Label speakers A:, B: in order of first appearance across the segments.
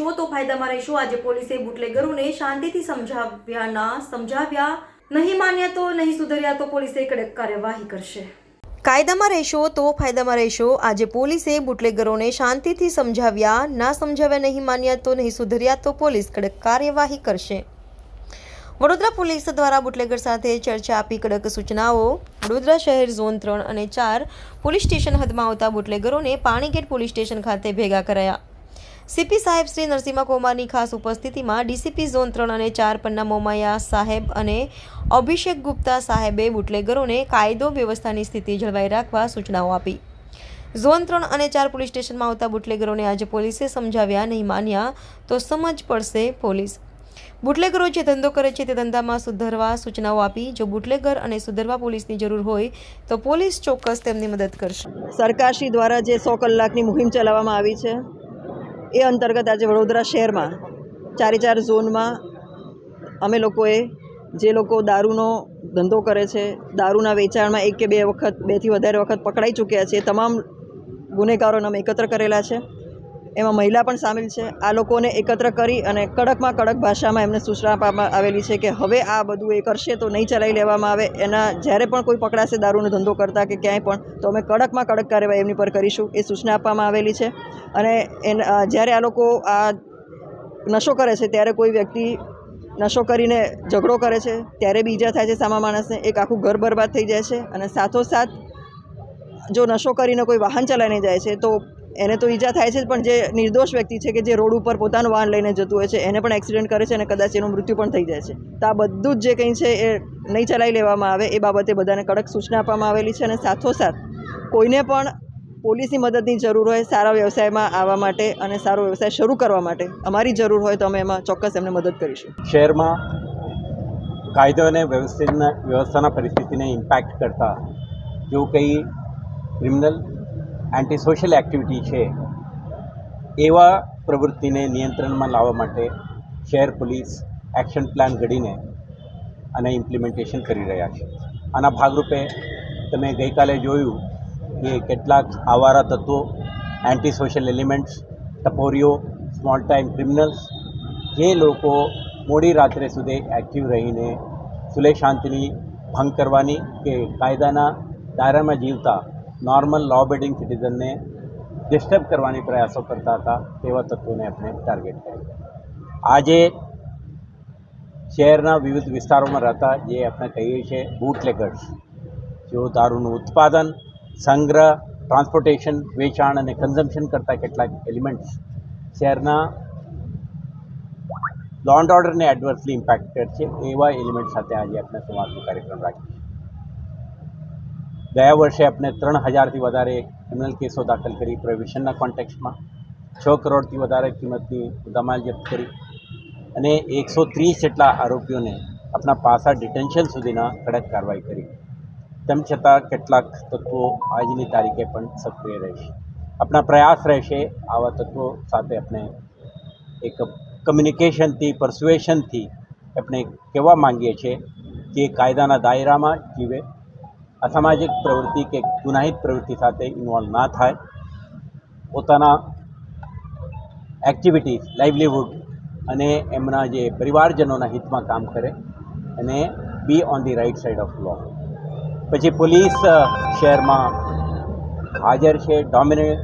A: રહેશો તો ફાયદામાં રહેશો। આજે પોલીસે બુટલેગરોને શાંતિથી સમજાવ્યા નહીં માન્યા તો નહીં સુધર્યા તો પોલીસે કડક કાર્યવાહી કરશે। કાયદામાં રહેશો તો ફાયદામાં રહેશો। આજે પોલીસે બુટલેગરોને શાંતિથી સમજાવ્યા નહીં માન્યા તો નહીં સુધર્યા તો પોલીસ કડક કાર્યવાહી કરશે। વડોદરા પોલીસ દ્વારા બુટલેગર સાથે ચર્ચા આપી કડક સૂચનાઓ। વડોદરા શહેર ઝોન 3 અને 4 પોલીસ સ્ટેશન હદમાં આવતા બુટલેગરોને પાણીગેટ પોલીસ સ્ટેશન ખાતે ભેગા કરાયા। સીપી સાહેબ શ્રી નરસિંહ કુમારની ખાસ ઉપસ્થિતિમાં ડીસીપી ઝોન 3 અને 4 પન્ના મોમાયા સાહેબ અને અભિષેક ગુપ્તા સાહેબે બુટલેગરોને કાયદો વ્યવસ્થાની સ્થિતિ જળવાઈ રાખવા સૂચનાઓ આપી। ઝોન 3 અને 4 પોલીસ સ્ટેશનમાં આવતા બુટલેગરોને આજે પોલીસે સમજાવ્યા નહીં માન્યા તો સમજ પડશે પોલીસ। બુટલેગરો જે ધંધો કરે છે તે ધંધામાં સુધરવા સૂચનાઓ આપી। જો બુટલેગર અને સુધરવા પોલીસની જરૂર હોય તો પોલીસ ચોક્કસ તેમની મદદ કરશે।
B: સરકારશ્રી દ્વારા જે 100 કલાકની મુહિમ ચલાવવામાં આવી છે એ અંતર્ગત આજે વડોદરા શહેરમાં 4 ઝોનમાં અમે લોકોએ જે લોકો દારૂનો ધંધો કરે છે, દારૂના વેચાણમાં 1 કે 2 વખત 2 થી વધારે વખત પકડાઈ ચૂક્યા છે, તમામ ગુનેગારોને અમે એકત્ર કરેલા છે। એમાં મહિલા પણ સામેલ છે। આ લોકોને એકત્ર કરી અને કડકમાં કડક ભાષામાં એમને સૂચના આપવામાં આવેલી છે કે હવે આ બધું એ કરશે તો નહીં ચલાવી લેવામાં આવે। એના જ્યારે પણ કોઈ પકડાશે દારૂનો ધંધો કરતા કે ક્યાંય પણ તો અમે કડકમાં કડક કાર્યવાહી એમની પર કરીશું એ સૂચના આપવામાં આવેલી છે। અને જ્યારે આ લોકો આ નશો કરે છે ત્યારે કોઈ વ્યક્તિ નશો કરીને ઝઘડો કરે છે ત્યારે બી ઈજા થાય છે સામા માણસને, એક આખું ઘર બરબાદ થઈ જાય છે। અને સાથોસાથ જો નશો કરીને કોઈ વાહન ચલાવીને જાય છે તો એને તો ઈજા થાય છે, પણ જે નિર્દોષ વ્યક્તિ છે કે જે રોડ ઉપર પોતાનું વાહન લઈને જતું હોય છે એને પણ એક્સિડન્ટ કરે છે અને કદાચ એનું મૃત્યુ પણ થઈ જાય છે। તો આ બધું જ જે કંઈ છે એ નહીં ચલાવી લેવામાં આવે એ બાબતે બધાને કડક સૂચના આપવામાં આવેલી છે। અને સાથોસાથ કોઈને પણ પોલીસની મદદની જરૂર હોય સારા વ્યવસાયમાં આવવા માટે અને સારો વ્યવસાય શરૂ કરવા માટે અમારી જરૂર હોય તો અમે એમાં ચોક્કસ એમને મદદ કરીશું।
C: શહેરમાં કાયદો અને વ્યવસ્થાના પરિસ્થિતિને ઇમ્પેક્ટ કરતા જો કંઈ ક્રિમિનલ એન્ટી સોશિયલ એક્ટિવિટી છે એવા પ્રવૃત્તિને નિયંત્રણમાં લાવવા માટે શહેર પોલીસ એક્શન પ્લાન ઘડીને અને ઇમ્પ્લિમેન્ટેશન કરી રહ્યા છે। આના ભાગરૂપે તમે ગઈકાલે જોયું કે કેટલાક આવારા તત્વો, એન્ટી સોશિયલ એલિમેન્ટ્સ, ટપોરીઓ, સ્મોલ ટાઈમ ક્રિમિનલ્સ જે લોકો મોડી રાત્રે સુધી એક્ટિવ રહીને સુલેહ શાંતિની ભંગ કરવાની કે કાયદાના દાયરામાં જીવતા નોર્મલ લો અબેડિંગ સિટીઝનને ડિસ્ટર્બ કરવાની પ્રયાસો કરતા હતા તેવા તત્વોને આપણે ટાર્ગેટ કર્યા। આજે શહેરના વિવિધ વિસ્તારોમાં રહેતા જે આપણે કહીએ છીએ બુટલેગર્સ, જેઓ દારૂનું ઉત્પાદન, સંગ્રહ, ટ્રાન્સપોર્ટેશન, વેચાણ અને કન્ઝમ્પશન કરતા કેટલાક એલિમેન્ટ્સ શહેરના લો એન્ડ ઓર્ડરને એડવર્સલી ઇમ્પેક્ટેડ છે એવા એલિમેન્ટ સાથે આજે આપણે સંવાદનો કાર્યક્રમ રાખ્યો છે। ગયા વર્ષે આપણે 3000થી વધારે ક્રિમિનલ કેસો દાખલ કરી પ્રોહિબિશનના કોન્ટેક્સ્ટમાં, 6 કરોડથી વધારે કિંમતની મુદ્દામાલ જપ્ત કરી અને 130 જેટલા આરોપીઓને આપણા પાસા ડિટેન્શન સુધીના કડક કાર્યવાહી કરી। તેમ છતાં કેટલાક તત્વો આજની તારીખે પણ સક્રિય રહેશે। આપણા પ્રયાસ રહેશે આવા તત્વો સાથે આપણે એક કમ્યુનિકેશનથી, પરસ્યુએશનથી આપણે કહેવા માંગીએ છીએ કે કાયદાના દાયરામાં જીવે, અસામાજિક પ્રવૃત્તિ કે ગુનાહિત પ્રવૃત્તિ સાથે ઇન્વોલ્વ ના થાય, પોતાના એક્ટિવિટીઝ, લાઇવલીહુડ અને એમના જે પરિવારજનોના હિતમાં કામ કરે અને be on the right side of law. પછી પોલીસ શહેરમાં હાજર છે,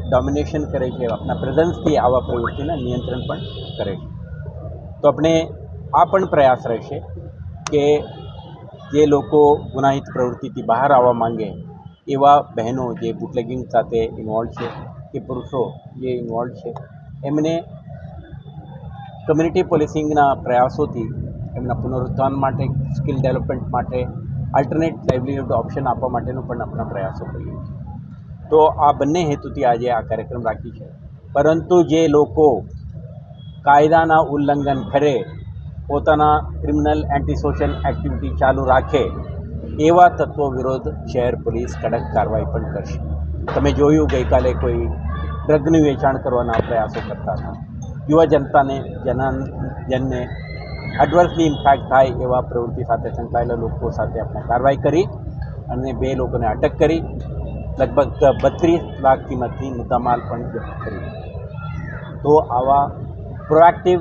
C: ડોમિનેશન કરે છે, આપણા પ્રેઝન્સથી આવા પ્રવૃત્તિના નિયંત્રણ પણ કરે છે। તો આપણે આ પણ પ્રયાસ રહેશે કે જે લોકો ગુનાહિત પ્રવૃત્તિથી બહાર આવવા માંગે એવા બહેનો જે બુટલેગિંગ સાથે ઇન્વોલ્વ છે કે પુરુષો જે ઇન્વોલ્વ છે એમને કમ્યુનિટી પોલીસિંગના પ્રયાસોથી એમના પુનરુત્થાન માટે, સ્કિલ ડેવલપમેન્ટ માટે, આલ્ટરનેટ લાઇવલીહુડ ઓપ્શન આપવા માટેનો પણ આપણા પ્રયાસો કરીએ છીએ। તો આ બંને હેતુથી આજે આ કાર્યક્રમ રાખી છે। પરંતુ જે લોકો કાયદાના ઉલ્લંઘન કરે, પોતાના ક્રિમિનલ એન્ટી સોશિયલ એક્ટિવિટી ચાલુ રાખે એવા તત્વો વિરુદ્ધ શહેર પોલીસ કડક કાર્યવાહી પણ કરશે। તમે જોયું ગઈકાલે કોઈ ડ્રગનું વેચાણ કરવાના પ્રયાસો કરતા હતા, યુવા જનને એડવર્સલી ઇમ્પેક્ટ થાય એવા પ્રવૃત્તિ સાથે સંકળાયેલા લોકો સાથે આપણે કાર્યવાહી કરી અને 2 લોકોને અટક કરી, લગભગ 32 લાખ કિંમતની મુદ્દામાલ પણ જપ્ત કરી। તો આવા પ્રોએક્ટિવ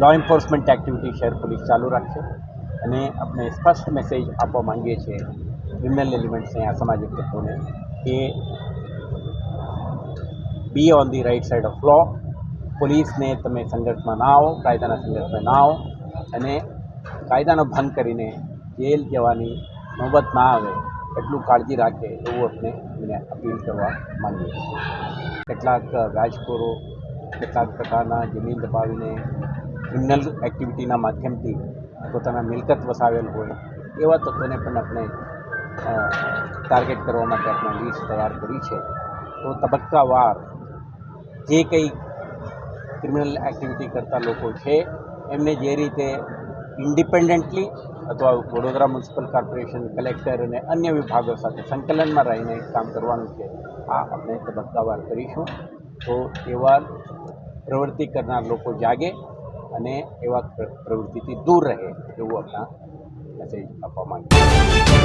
C: લો એન્ફોર્સમેન્ટ એક્ટિવિટી શહેર પોલીસ ચાલુ રાખશે અને આપણે સ્પષ્ટ મેસેજ આપવા માંગીએ છીએ ક્રિમિનલ એલિમેન્ટ્સને, અસામાજિક તત્વોને કે be on the right side of law. પોલીસને તમે સંઘર્ષમાં ના આવો, કાયદાના સંઘર્ષમાં ના આવો અને કાયદાનો ભંગ કરીને જેલ જવાની નોબત ના આવે એટલું કાળજી રાખે એવું આપણે એને અપીલ કરવા માંગીએ છીએ. કેટલાક વ્યાજખોરો કેટલાક પ્રકારના જમીન દબાવીને ક્રિમિનલ એક્ટિવિટીના માધ્યમથી પોતાના મિલકત વસાવેલ હોય એવા તત્વોને પણ આપણે ટાર્ગેટ કરવા માટે આપણે લિસ્ટ તૈયાર કરી છે. તો તબક્કાવાર જે કંઈ ક્રિમિનલ એક્ટિવિટી કરતા લોકો છે એમને જે રીતે ઇન્ડિપેન્ડન્ટલી અથવા વડોદરા મ્યુનિસિપલ કોર્પોરેશન, કલેક્ટર અને અન્ય વિભાગો સાથે સંકલનમાં રહીને કામ કરવાનું છે. આ આપણે તબક્કાવાર કરીશું. તો એવા પ્રવૃત્તિ કરનાર લોકો જાગે અને એવા પ્રવૃત્તિથી દૂર રહે એવું આપણા મેસેજ આપવા માંગીએ.